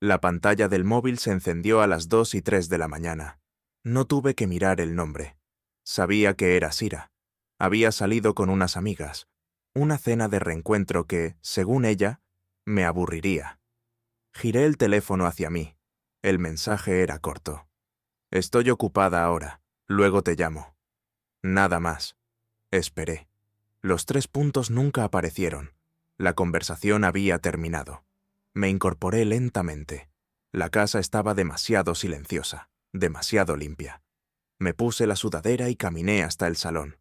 La pantalla del móvil se encendió a las 2:03 de la mañana. No tuve que mirar el nombre. Sabía que era Sira. Había salido con unas amigas. Una cena de reencuentro que, según ella, me aburriría. Giré el teléfono hacia mí. El mensaje era corto. Estoy ocupada ahora. Luego te llamo. Nada más. Esperé. Los 3 puntos nunca aparecieron. La conversación había terminado. Me incorporé lentamente. La casa estaba demasiado silenciosa, demasiado limpia. Me puse la sudadera y caminé hasta el salón.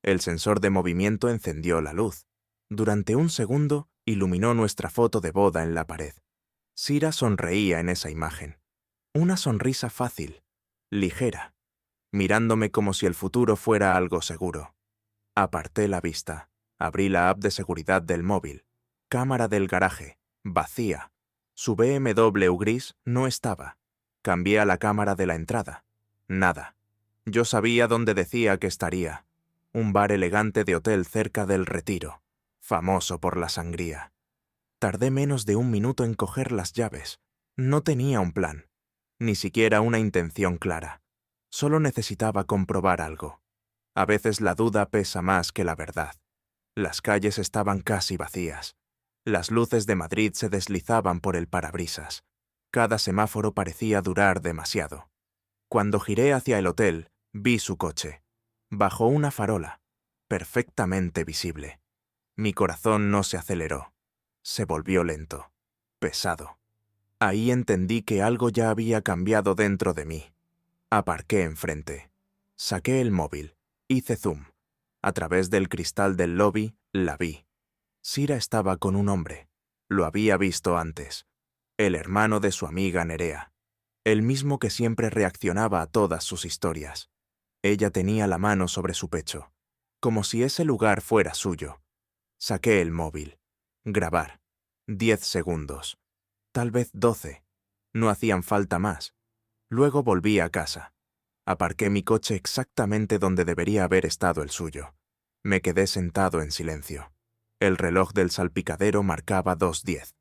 El sensor de movimiento encendió la luz. Durante un segundo, iluminó nuestra foto de boda en la pared. Sira sonreía en esa imagen. Una sonrisa fácil, ligera, mirándome como si el futuro fuera algo seguro. Aparté la vista. Abrí la app de seguridad del móvil. Cámara del garaje, vacía. Su BMW gris no estaba. Cambié a la cámara de la entrada. Nada. Yo sabía dónde decía que estaría. Un bar elegante de hotel cerca del Retiro, famoso por la sangría. Tardé menos de un minuto en coger las llaves. No tenía un plan, ni siquiera una intención clara. Solo necesitaba comprobar algo. A veces la duda pesa más que la verdad. Las calles estaban casi vacías. Las luces de Madrid se deslizaban por el parabrisas. Cada semáforo parecía durar demasiado. Cuando giré hacia el hotel, vi su coche. Bajo una farola, perfectamente visible. Mi corazón no se aceleró. Se volvió lento, pesado. Ahí entendí que algo ya había cambiado dentro de mí. Aparqué enfrente. Saqué el móvil. Hice zoom. A través del cristal del lobby, la vi. Sira estaba con un hombre. Lo había visto antes. El hermano de su amiga Nerea. El mismo que siempre reaccionaba a todas sus historias. Ella tenía la mano sobre su pecho, como si ese lugar fuera suyo. Saqué el móvil. Grabar. 10 segundos. Tal vez 12. No hacían falta más. Luego volví a casa. Aparqué mi coche exactamente donde debería haber estado el suyo. Me quedé sentado en silencio. El reloj del salpicadero marcaba 2:10.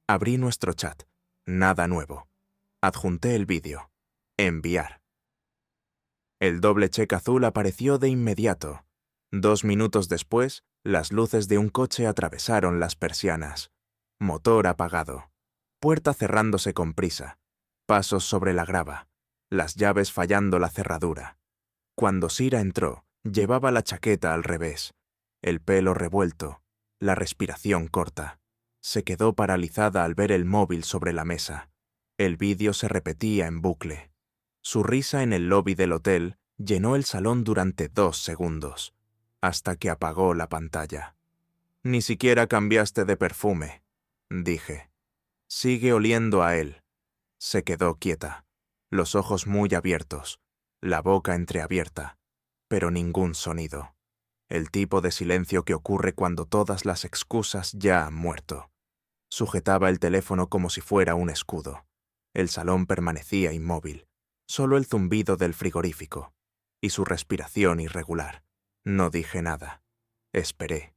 Abrí nuestro chat. Nada nuevo. Adjunté el vídeo. Enviar. El doble check azul apareció de inmediato. 2 minutos después, las luces de un coche atravesaron las persianas. Motor apagado. Puerta cerrándose con prisa. Pasos sobre la grava. Las llaves fallando la cerradura. Cuando Sira entró, llevaba la chaqueta al revés. El pelo revuelto. La respiración corta. Se quedó paralizada al ver el móvil sobre la mesa. El vídeo se repetía en bucle. Su risa en el lobby del hotel llenó el salón durante 2 segundos, hasta que apagó la pantalla. «Ni siquiera cambiaste de perfume», dije. «Sigue oliendo a él». Se quedó quieta, los ojos muy abiertos, la boca entreabierta, pero ningún sonido. El tipo de silencio que ocurre cuando todas las excusas ya han muerto. Sujetaba el teléfono como si fuera un escudo. El salón permanecía inmóvil. Solo el zumbido del frigorífico y su respiración irregular. No dije nada. Esperé.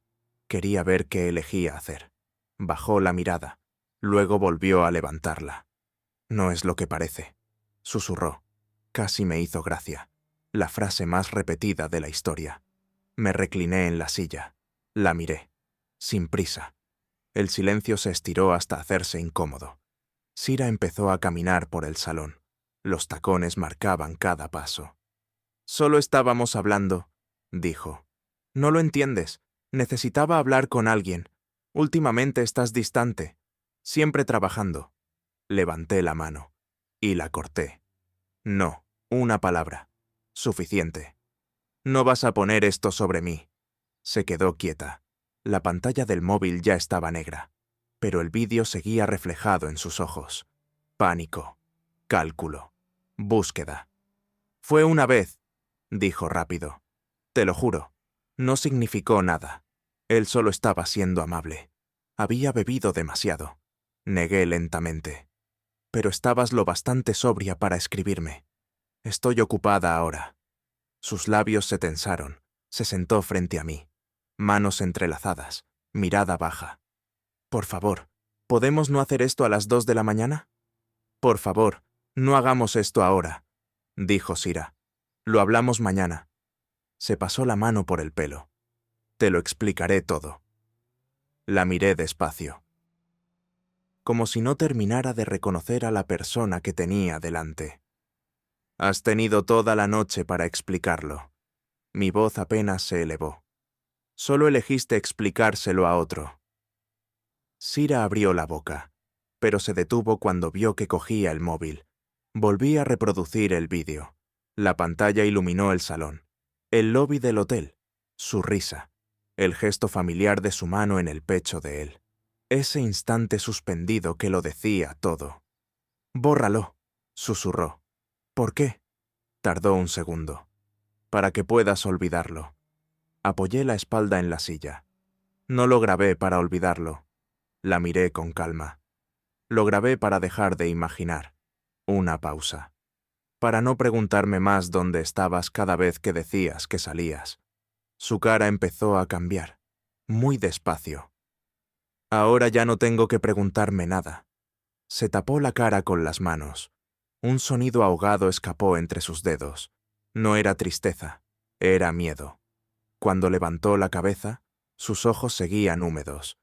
Quería ver qué elegía hacer. Bajó la mirada. Luego volvió a levantarla. «No es lo que parece», susurró. Casi me hizo gracia. La frase más repetida de la historia. Me recliné en la silla. La miré. Sin prisa. El silencio se estiró hasta hacerse incómodo. Sira empezó a caminar por el salón. Los tacones marcaban cada paso. «Solo estábamos hablando», dijo. «No lo entiendes. Necesitaba hablar con alguien. Últimamente estás distante. Siempre trabajando». Levanté la mano. Y la corté. «No, una palabra. Suficiente. No vas a poner esto sobre mí». Se quedó quieta. La pantalla del móvil ya estaba negra, pero el vídeo seguía reflejado en sus ojos. Pánico. Cálculo. Búsqueda. «Fue una vez», dijo rápido. «Te lo juro. No significó nada. Él solo estaba siendo amable. Había bebido demasiado». Negué lentamente. «Pero estabas lo bastante sobria para escribirme. Estoy ocupada ahora». Sus labios se tensaron. Se sentó frente a mí. Manos entrelazadas. Mirada baja. «Por favor, ¿podemos no hacer esto a las 2 de la mañana?» Por favor, no hagamos esto ahora, dijo Sira. Lo hablamos mañana. Se pasó la mano por el pelo. Te lo explicaré todo. La miré despacio, como si no terminara de reconocer a la persona que tenía delante. Has tenido toda la noche para explicarlo. Mi voz apenas se elevó. Solo elegiste explicárselo a otro. Sira abrió la boca, pero se detuvo cuando vio que cogía el móvil. Volví a reproducir el vídeo. La pantalla iluminó el salón, el lobby del hotel, su risa, el gesto familiar de su mano en el pecho de él. Ese instante suspendido que lo decía todo. «Bórralo», susurró. «¿Por qué?» Tardó un segundo. «Para que puedas olvidarlo». Apoyé la espalda en la silla. No lo grabé para olvidarlo. La miré con calma. Lo grabé para dejar de imaginar. Una pausa. Para no preguntarme más dónde estabas cada vez que decías que salías. Su cara empezó a cambiar, muy despacio. Ahora ya no tengo que preguntarme nada. Se tapó la cara con las manos. Un sonido ahogado escapó entre sus dedos. No era tristeza, era miedo. Cuando levantó la cabeza, sus ojos seguían húmedos,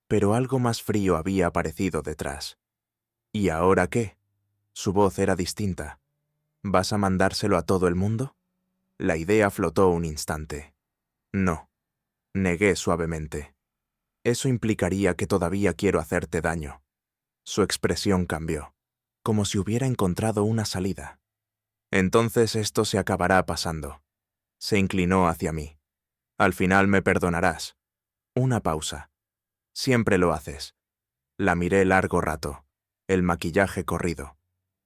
pero algo más frío había aparecido detrás. ¿Y ahora qué? Su voz era distinta. ¿Vas a mandárselo a todo el mundo? La idea flotó un instante. No, negué suavemente. Eso implicaría que todavía quiero hacerte daño. Su expresión cambió, como si hubiera encontrado una salida. Entonces esto se acabará pasando. Se inclinó hacia mí. Al final me perdonarás. Una pausa. Siempre lo haces. La miré largo rato. El maquillaje corrido.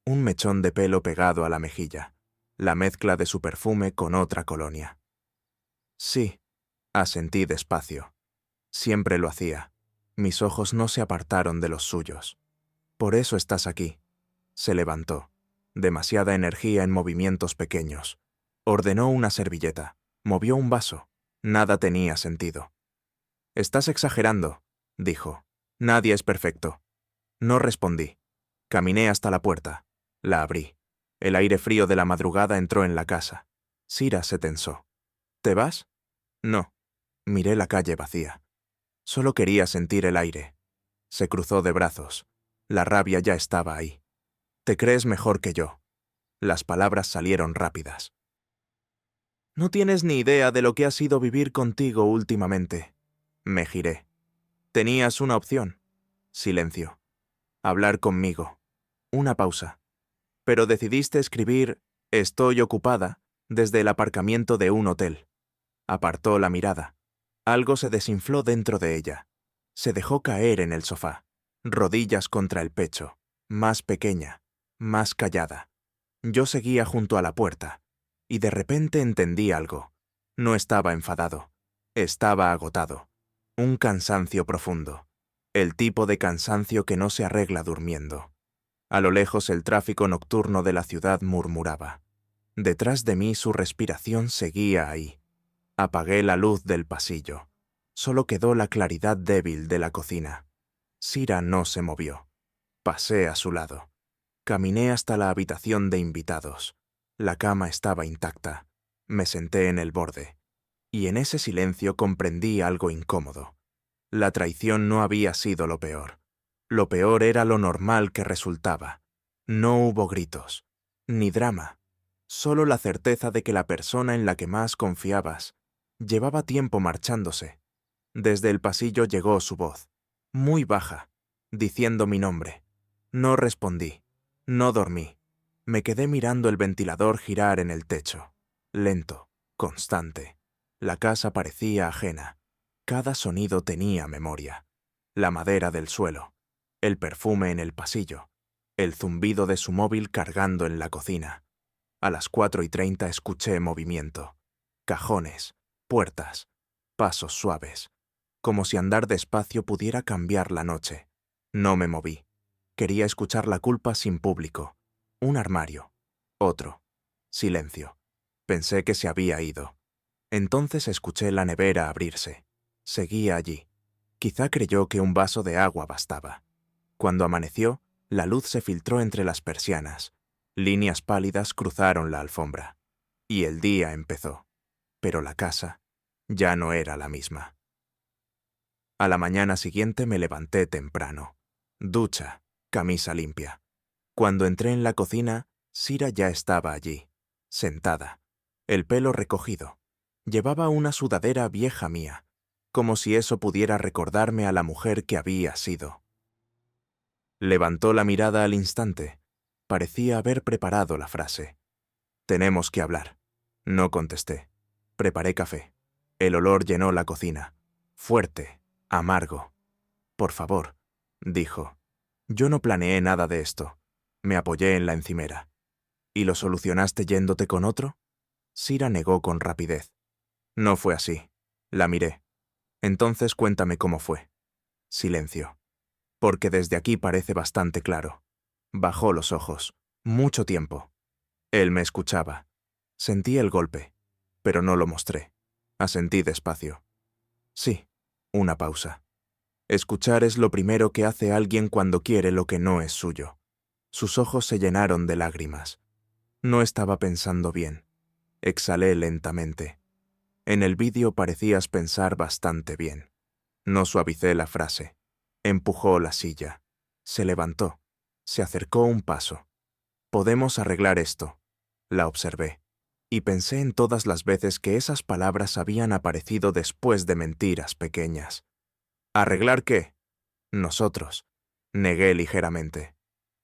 Un mechón de pelo pegado a la mejilla. La mezcla de su perfume con otra colonia. Sí, asentí despacio. Siempre lo hacía. Mis ojos no se apartaron de los suyos. Por eso estás aquí. Se levantó. Demasiada energía en movimientos pequeños. Ordenó una servilleta. Movió un vaso. Nada tenía sentido. «Estás exagerando», dijo. «Nadie es perfecto». No respondí. Caminé hasta la puerta. La abrí. El aire frío de la madrugada entró en la casa. Sira se tensó. «¿Te vas?» «No». Miré la calle vacía. Solo quería sentir el aire. Se cruzó de brazos. La rabia ya estaba ahí. «Te crees mejor que yo». Las palabras salieron rápidas. «No tienes ni idea de lo que ha sido vivir contigo últimamente». Me giré. «Tenías una opción». Silencio. «Hablar conmigo». Una pausa. «Pero decidiste escribir «Estoy ocupada» desde el aparcamiento de un hotel». Apartó la mirada. Algo se desinfló dentro de ella. Se dejó caer en el sofá, rodillas contra el pecho, más pequeña, más callada. Yo seguía junto a la puerta, y de repente entendí algo. No estaba enfadado. Estaba agotado. Un cansancio profundo. El tipo de cansancio que no se arregla durmiendo. A lo lejos el tráfico nocturno de la ciudad murmuraba. Detrás de mí su respiración seguía ahí. Apagué la luz del pasillo. Solo quedó la claridad débil de la cocina. Sira no se movió. Pasé a su lado. Caminé hasta la habitación de invitados. La cama estaba intacta. Me senté en el borde. Y en ese silencio comprendí algo incómodo. La traición no había sido lo peor. Lo peor era lo normal que resultaba. No hubo gritos, ni drama. Solo la certeza de que la persona en la que más confiabas llevaba tiempo marchándose. Desde el pasillo llegó su voz, muy baja, diciendo mi nombre. No respondí. No dormí. Me quedé mirando el ventilador girar en el techo. Lento, constante. La casa parecía ajena. Cada sonido tenía memoria. La madera del suelo, el perfume en el pasillo, el zumbido de su móvil cargando en la cocina. A las 4:30 escuché movimiento. Cajones, puertas, pasos suaves. Como si andar despacio pudiera cambiar la noche. No me moví. Quería escuchar la culpa sin público. Un armario. Otro. Silencio. Pensé que se había ido. Entonces escuché la nevera abrirse. Seguía allí. Quizá creyó que un vaso de agua bastaba. Cuando amaneció, La luz se filtró entre las persianas. Líneas pálidas cruzaron la alfombra. Y el día empezó. Pero la casa ya no era la misma. A la mañana siguiente me levanté temprano. Ducha, camisa limpia. Cuando entré en la cocina, Sira ya estaba allí, sentada, el pelo recogido. Llevaba una sudadera vieja mía, como si eso pudiera recordarme a la mujer que había sido. Levantó la mirada al instante. Parecía haber preparado la frase. «Tenemos que hablar». No contesté. Preparé café. El olor llenó la cocina. Fuerte, amargo. «Por favor», dijo. «Yo no planeé nada de esto». Me apoyé en la encimera. «¿Y lo solucionaste yéndote con otro?» Sira negó con rapidez. «No fue así». La miré. «Entonces cuéntame cómo fue». Silencio. «Porque desde aquí parece bastante claro». Bajó los ojos. Mucho tiempo. Él me escuchaba. Sentí el golpe, pero no lo mostré. Asentí despacio. «Sí». Una pausa. Escuchar es lo primero que hace alguien cuando quiere lo que no es suyo. Sus ojos se llenaron de lágrimas. No estaba pensando bien. Exhalé lentamente. «En el vídeo parecías pensar bastante bien». No suavicé la frase. Empujó la silla. Se levantó. Se acercó un paso. «Podemos arreglar esto». La observé. Y pensé en todas las veces que esas palabras habían aparecido después de mentiras pequeñas. «¿Arreglar qué?» «Nosotros». Negué ligeramente.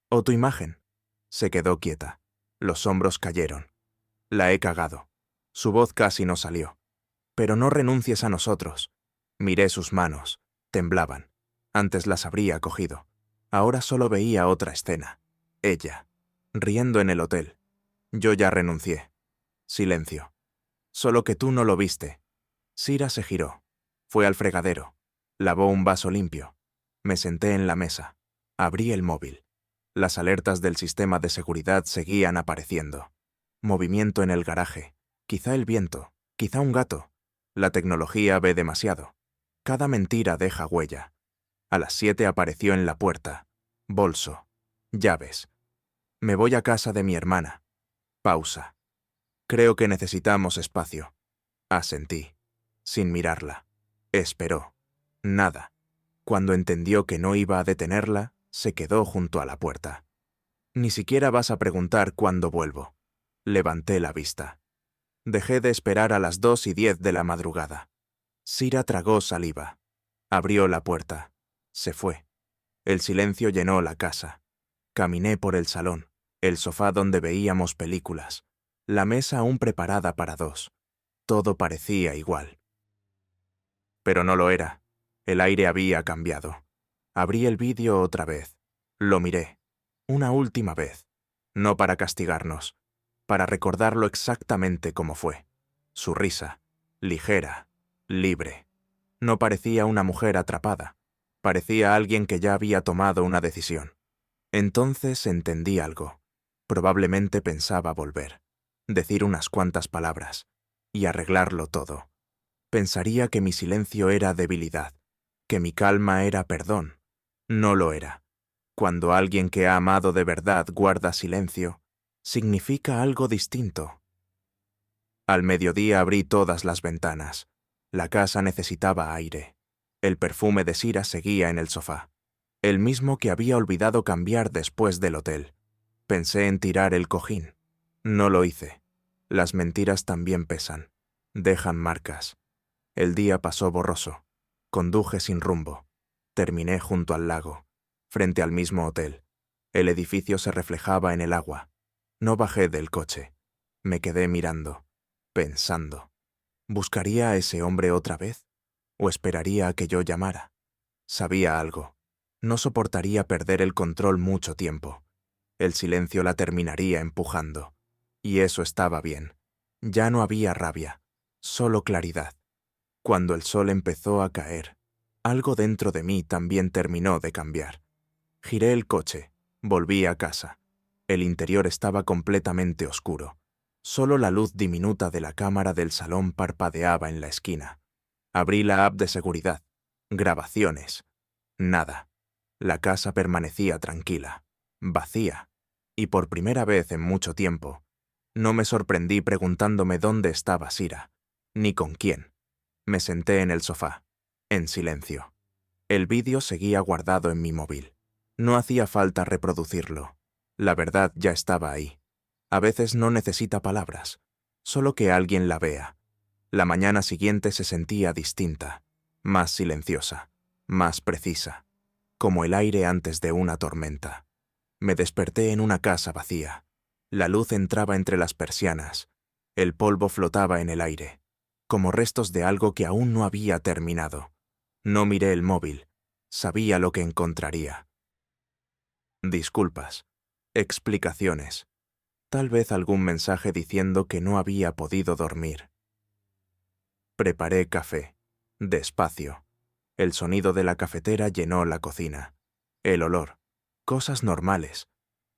«¿O tu imagen?» Se quedó quieta. Los hombros cayeron. «La he cagado». Su voz casi no salió. «Pero no renuncies a nosotros». Miré sus manos. Temblaban. Antes las habría cogido. Ahora solo veía otra escena. Ella, riendo en el hotel. Yo ya renuncié. Silencio. «Solo que tú no lo viste». Sira se giró. Fue al fregadero. Lavó un vaso limpio. Me senté en la mesa. Abrí el móvil. Las alertas del sistema de seguridad seguían apareciendo. Movimiento en el garaje. Quizá el viento. Quizá un gato. La tecnología ve demasiado. Cada mentira deja huella. A las 7 apareció en la puerta. Bolso. Llaves. «Me voy a casa de mi hermana». Pausa. «Creo que necesitamos espacio». Asentí, sin mirarla. Esperó. Nada. Cuando entendió que no iba a detenerla, se quedó junto a la puerta. «Ni siquiera vas a preguntar cuándo vuelvo». Levanté la vista. Dejé de esperar a las 2:10 de la madrugada. Sira tragó saliva. Abrió la puerta. Se fue. El silencio llenó la casa. Caminé por el salón, el sofá donde veíamos películas, la mesa aún preparada para 2. Todo parecía igual. Pero no lo era. El aire había cambiado. Abrí el vídeo otra vez. Lo miré. Una última vez. No para castigarnos, para recordarlo exactamente como fue. Su risa, ligera, libre. No parecía una mujer atrapada. Parecía alguien que ya había tomado una decisión. Entonces entendí algo. Probablemente pensaba volver, decir unas cuantas palabras y arreglarlo todo. Pensaría que mi silencio era debilidad, que mi calma era perdón. No lo era. Cuando alguien que ha amado de verdad guarda silencio, significa algo distinto. Al mediodía abrí todas las ventanas. La casa necesitaba aire. El perfume de Sira seguía en el sofá, el mismo que había olvidado cambiar después del hotel. Pensé en tirar el cojín. No lo hice. Las mentiras también pesan. Dejan marcas. El día pasó borroso. Conduje sin rumbo. Terminé junto al lago, frente al mismo hotel. El edificio se reflejaba en el agua. No bajé del coche. Me quedé mirando, pensando. ¿Buscaría a ese hombre otra vez? ¿O esperaría a que yo llamara? Sabía algo. No soportaría perder el control mucho tiempo. El silencio la terminaría empujando. Y eso estaba bien. Ya no había rabia, solo claridad. Cuando el sol empezó a caer, algo dentro de mí también terminó de cambiar. Giré el coche, volví a casa. El interior estaba completamente oscuro. Solo la luz diminuta de la cámara del salón parpadeaba en la esquina. Abrí la app de seguridad. Grabaciones. Nada. La casa permanecía tranquila. vacía, y por primera vez en mucho tiempo, no me sorprendí preguntándome dónde estaba Sira, ni con quién. Me senté en el sofá, en silencio. El vídeo seguía guardado en mi móvil. No hacía falta reproducirlo. La verdad ya estaba ahí. A veces no necesita palabras, solo que alguien la vea. La mañana siguiente se sentía distinta, más silenciosa, más precisa, como el aire antes de una tormenta. Me desperté en una casa vacía. La luz entraba entre las persianas. El polvo flotaba en el aire, como restos de algo que aún no había terminado. No miré el móvil. Sabía lo que encontraría. Disculpas, explicaciones, tal vez algún mensaje diciendo que no había podido dormir. Preparé café, despacio. El sonido de la cafetera llenó la cocina. El olor, cosas normales,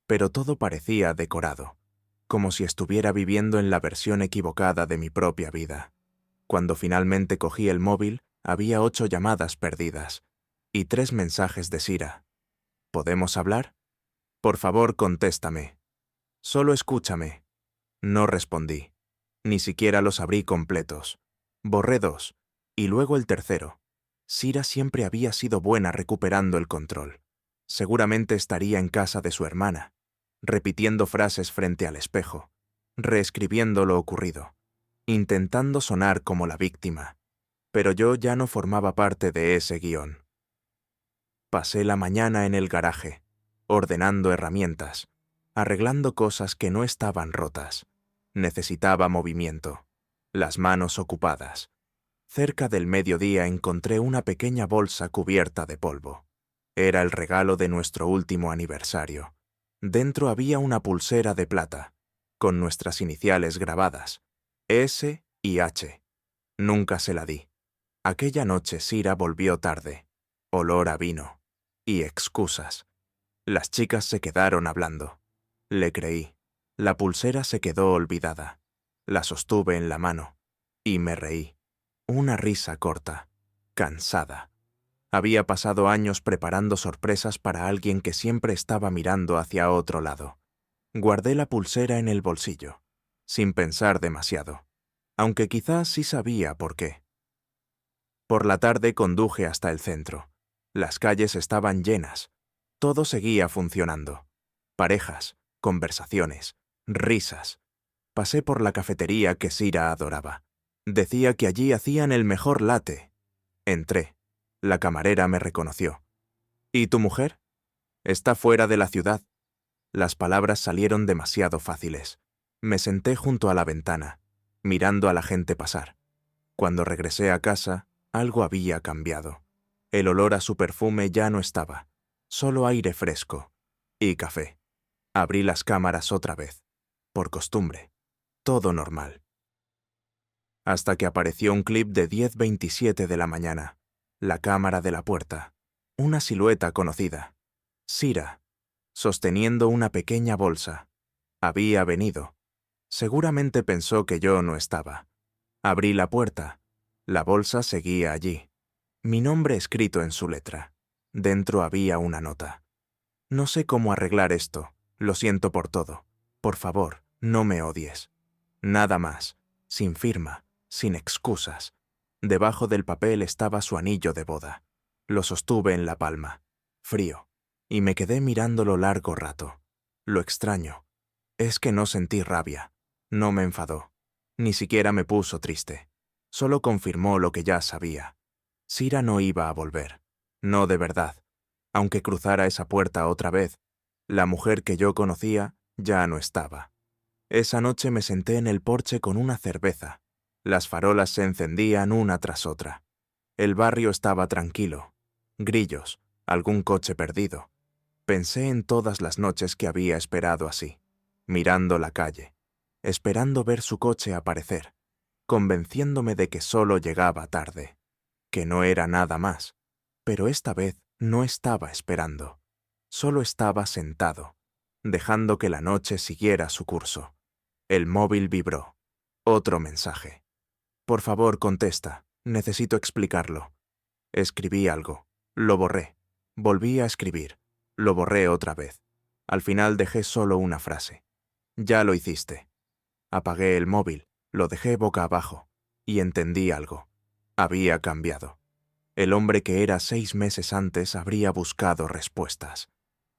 pero todo parecía decorado, como si estuviera viviendo en la versión equivocada de mi propia vida. Cuando finalmente cogí el móvil, había 8 llamadas perdidas y 3 mensajes de Sira. ¿Podemos hablar? Por favor, contéstame. Solo escúchame. No respondí. Ni siquiera los abrí completos. Borré 2, y luego el tercero. Sira siempre había sido buena recuperando el control. Seguramente estaría en casa de su hermana, repitiendo frases frente al espejo, reescribiendo lo ocurrido, intentando sonar como la víctima. Pero yo ya no formaba parte de ese guión. Pasé la mañana en el garaje, ordenando herramientas, arreglando cosas que no estaban rotas. Necesitaba movimiento, las manos ocupadas. Cerca del mediodía encontré una pequeña bolsa cubierta de polvo. Era el regalo de nuestro último aniversario. Dentro había una pulsera de plata, con nuestras iniciales grabadas, S y H. Nunca se la di. Aquella noche Sira volvió tarde. Olor a vino. Y excusas. Las chicas se quedaron hablando. Le creí. La pulsera se quedó olvidada. La sostuve en la mano. Y me reí. Una risa corta. Cansada. Había pasado años preparando sorpresas para alguien que siempre estaba mirando hacia otro lado. Guardé la pulsera en el bolsillo, sin pensar demasiado, aunque quizás sí sabía por qué. Por la tarde conduje hasta el centro. Las calles estaban llenas. Todo seguía funcionando. Parejas, conversaciones, risas. Pasé por la cafetería que Sira adoraba. Decía que allí hacían el mejor latte. Entré. La camarera me reconoció. ¿Y tu mujer? Está fuera de la ciudad. Las palabras salieron demasiado fáciles. Me senté junto a la ventana, mirando a la gente pasar. Cuando regresé a casa, algo había cambiado. El olor a su perfume ya no estaba, solo aire fresco y café. Abrí las cámaras otra vez, por costumbre. Todo normal. Hasta que apareció un clip de 10:27 de la mañana. La cámara de la puerta. Una silueta conocida. Sira, sosteniendo una pequeña bolsa. Había venido. Seguramente pensó que yo no estaba. Abrí la puerta. La bolsa seguía allí. Mi nombre escrito en su letra. Dentro había una nota. No sé cómo arreglar esto. Lo siento por todo. Por favor, no me odies. Nada más. Sin firma. Sin excusas. Debajo del papel estaba su anillo de boda. Lo sostuve en la palma, frío, y me quedé mirándolo largo rato. Lo extraño es que no sentí rabia, no me enfadó, ni siquiera me puso triste. Solo confirmó lo que ya sabía. Sira no iba a volver, no de verdad. Aunque cruzara esa puerta otra vez, la mujer que yo conocía ya no estaba. Esa noche me senté en el porche con una cerveza. Las farolas se encendían una tras otra. El barrio estaba tranquilo. Grillos, algún coche perdido. Pensé en todas las noches que había esperado así, mirando la calle, esperando ver su coche aparecer, convenciéndome de que solo llegaba tarde, que no era nada más. Pero esta vez no estaba esperando. Solo estaba sentado, dejando que la noche siguiera su curso. El móvil vibró. Otro mensaje. Por favor, contesta. Necesito explicarlo. Escribí algo. Lo borré. Volví a escribir. Lo borré otra vez. Al final dejé solo una frase. Ya lo hiciste. Apagué el móvil, lo dejé boca abajo, y entendí algo. Había cambiado. El hombre que era 6 meses antes habría buscado respuestas.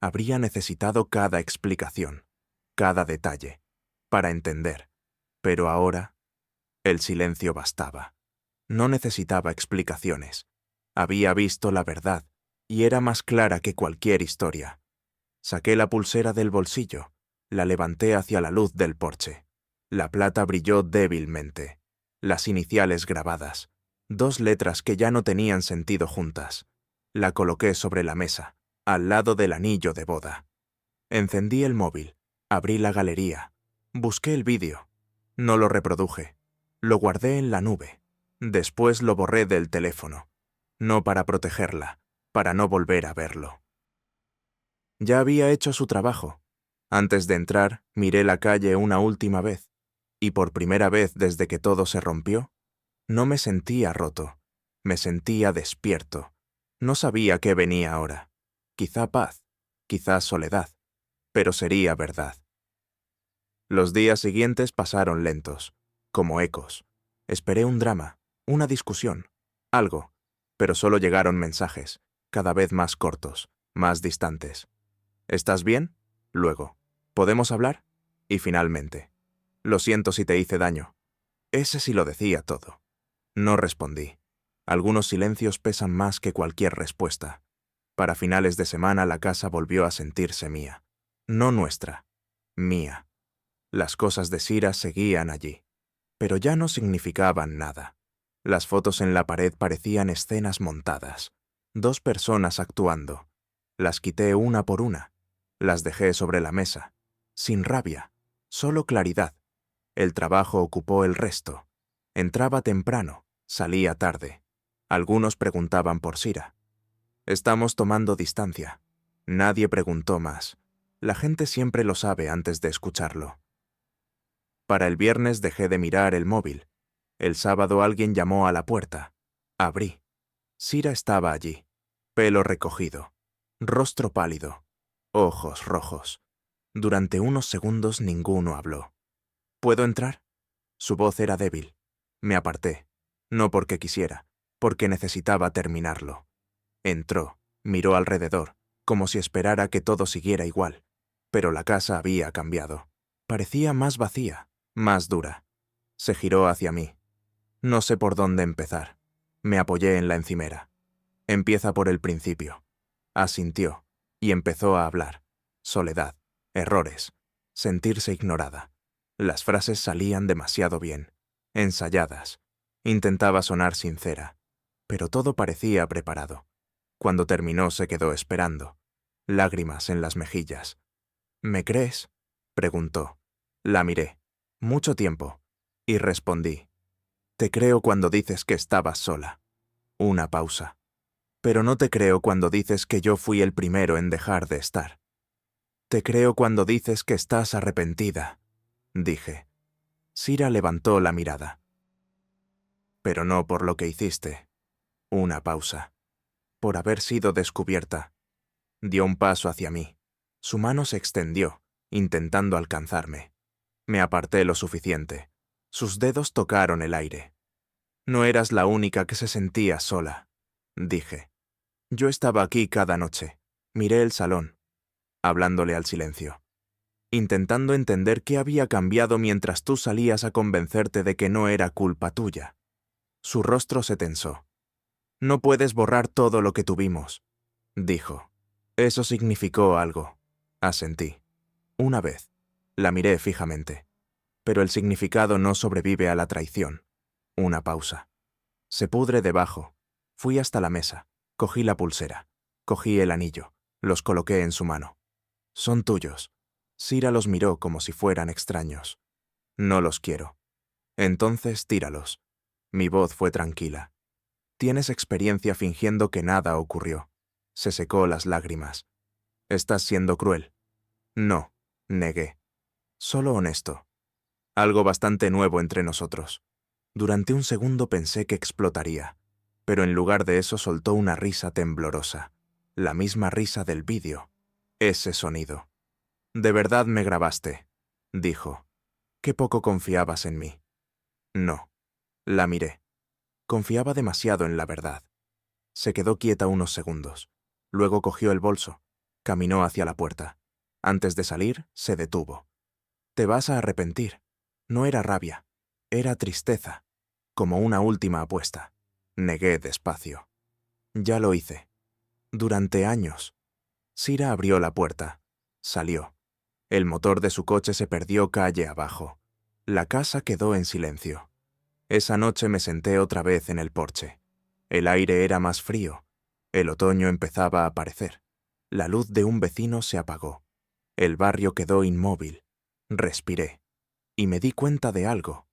Habría necesitado cada explicación, cada detalle, para entender. Pero ahora, el silencio bastaba. No necesitaba explicaciones. Había visto la verdad, y era más clara que cualquier historia. Saqué la pulsera del bolsillo, la levanté hacia la luz del porche. La plata brilló débilmente. Las iniciales grabadas, 2 letras que ya no tenían sentido juntas. La coloqué sobre la mesa, al lado del anillo de boda. Encendí el móvil, abrí la galería, busqué el vídeo. No lo reproduje. Lo guardé en la nube. Después lo borré del teléfono. No para protegerla, para no volver a verlo. Ya había hecho su trabajo. Antes de entrar, miré la calle una última vez, y por primera vez desde que todo se rompió, no me sentía roto, me sentía despierto. No sabía qué venía ahora. Quizá paz, quizá soledad, pero sería verdad. Los días siguientes pasaron lentos, como ecos. Esperé un drama, una discusión, algo, pero solo llegaron mensajes, cada vez más cortos, más distantes. ¿Estás bien? Luego, ¿podemos hablar? Y finalmente, lo siento si te hice daño. Ese sí lo decía todo. No respondí. Algunos silencios pesan más que cualquier respuesta. Para finales de semana la casa volvió a sentirse mía. No nuestra, mía. Las cosas de Sira seguían allí, pero ya no significaban nada. Las fotos en la pared parecían escenas montadas. 2 personas actuando. Las quité una por una. Las dejé sobre la mesa. Sin rabia, solo claridad. El trabajo ocupó el resto. Entraba temprano, salía tarde. Algunos preguntaban por Sira. Estamos tomando distancia. Nadie preguntó más. La gente siempre lo sabe antes de escucharlo. Para el viernes dejé de mirar el móvil. El sábado alguien llamó a la puerta. Abrí. Sira estaba allí. Pelo recogido. Rostro pálido. Ojos rojos. Durante unos segundos ninguno habló. ¿Puedo entrar? Su voz era débil. Me aparté. No porque quisiera, porque necesitaba terminarlo. Entró, miró alrededor, como si esperara que todo siguiera igual. Pero la casa había cambiado. Parecía más vacía, más dura. Se giró hacia mí. No sé por dónde empezar. Me apoyé en la encimera. Empieza por el principio. Asintió, y empezó a hablar. Soledad, errores, sentirse ignorada. Las frases salían demasiado bien, ensayadas. Intentaba sonar sincera, pero todo parecía preparado. Cuando terminó se quedó esperando, lágrimas en las mejillas. ¿Me crees?, preguntó. La miré, mucho tiempo, y respondí. Te creo cuando dices que estabas sola. Una pausa. Pero no te creo cuando dices que yo fui el primero en dejar de estar. Te creo cuando dices que estás arrepentida, dije. Sira levantó la mirada. Pero no por lo que hiciste. Una pausa. Por haber sido descubierta. Dio un paso hacia mí. Su mano se extendió, intentando alcanzarme. Me aparté lo suficiente. Sus dedos tocaron el aire. No eras la única que se sentía sola, dije. Yo estaba aquí cada noche. Miré el salón, hablándole al silencio, intentando entender qué había cambiado mientras tú salías a convencerte de que no era culpa tuya. Su rostro se tensó. No puedes borrar todo lo que tuvimos, dijo. Eso significó algo. Asentí. Una vez. La miré fijamente. Pero el significado no sobrevive a la traición. Una pausa. Se pudre debajo. Fui hasta la mesa. Cogí la pulsera. Cogí el anillo. Los coloqué en su mano. Son tuyos. Sira los miró como si fueran extraños. No los quiero. Entonces tíralos. Mi voz fue tranquila. Tienes experiencia fingiendo que nada ocurrió. Se secó las lágrimas. Estás siendo cruel. No, negué. Solo honesto. Algo bastante nuevo entre nosotros. Durante un segundo pensé que explotaría, pero en lugar de eso soltó una risa temblorosa. La misma risa del vídeo. Ese sonido. «De verdad me grabaste», dijo. «Qué poco confiabas en mí». No. La miré. Confiaba demasiado en la verdad. Se quedó quieta unos segundos. Luego cogió el bolso. Caminó hacia la puerta. Antes de salir, se detuvo. «Te vas a arrepentir». No era rabia. Era tristeza. Como una última apuesta. Negué despacio. «Ya lo hice. Durante años». Sira abrió la puerta. Salió. El motor de su coche se perdió calle abajo. La casa quedó en silencio. Esa noche me senté otra vez en el porche. El aire era más frío. El otoño empezaba a aparecer. La luz de un vecino se apagó. El barrio quedó inmóvil. Respiré. Y me di cuenta de algo.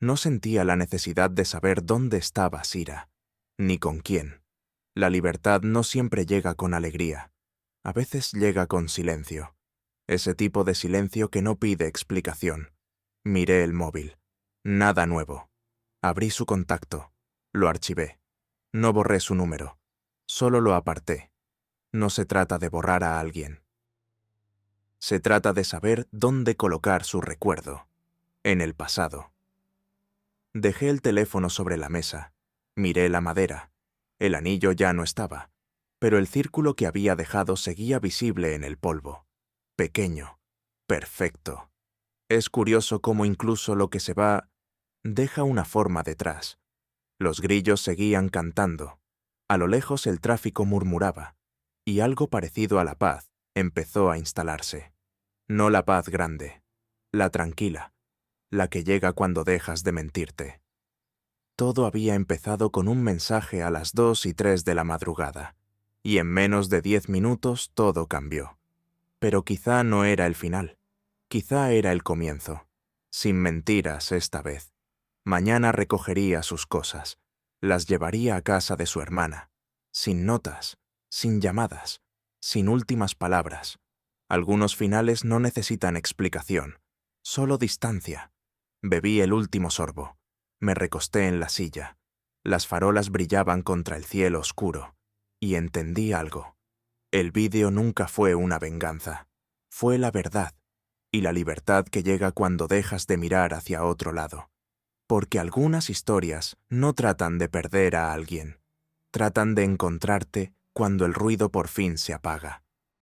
No sentía la necesidad de saber dónde estaba Sira, ni con quién. La libertad no siempre llega con alegría. A veces llega con silencio. Ese tipo de silencio que no pide explicación. Miré el móvil. Nada nuevo. Abrí su contacto. Lo archivé. No borré su número. Solo lo aparté. No se trata de borrar a alguien. Se trata de saber dónde colocar su recuerdo. En el pasado. Dejé el teléfono sobre la mesa. Miré la madera. El anillo ya no estaba, pero el círculo que había dejado seguía visible en el polvo. Pequeño. Perfecto. Es curioso cómo incluso lo que se va deja una forma detrás. Los grillos seguían cantando. A lo lejos el tráfico murmuraba, y algo parecido a la paz empezó a instalarse. No la paz grande, la tranquila, la que llega cuando dejas de mentirte. Todo había empezado con un mensaje a las 2 y 3 de la madrugada, y en menos de 10 minutos todo cambió. Pero quizá no era el final, quizá era el comienzo. Sin mentiras esta vez. Mañana recogería sus cosas, las llevaría a casa de su hermana, sin notas, sin llamadas, sin últimas palabras. Algunos finales no necesitan explicación, solo distancia. Bebí el último sorbo. Me recosté en la silla. Las farolas brillaban contra el cielo oscuro. Y entendí algo. El vídeo nunca fue una venganza. Fue la verdad. Y la libertad que llega cuando dejas de mirar hacia otro lado. Porque algunas historias no tratan de perder a alguien. Tratan de encontrarte cuando el ruido por fin se apaga.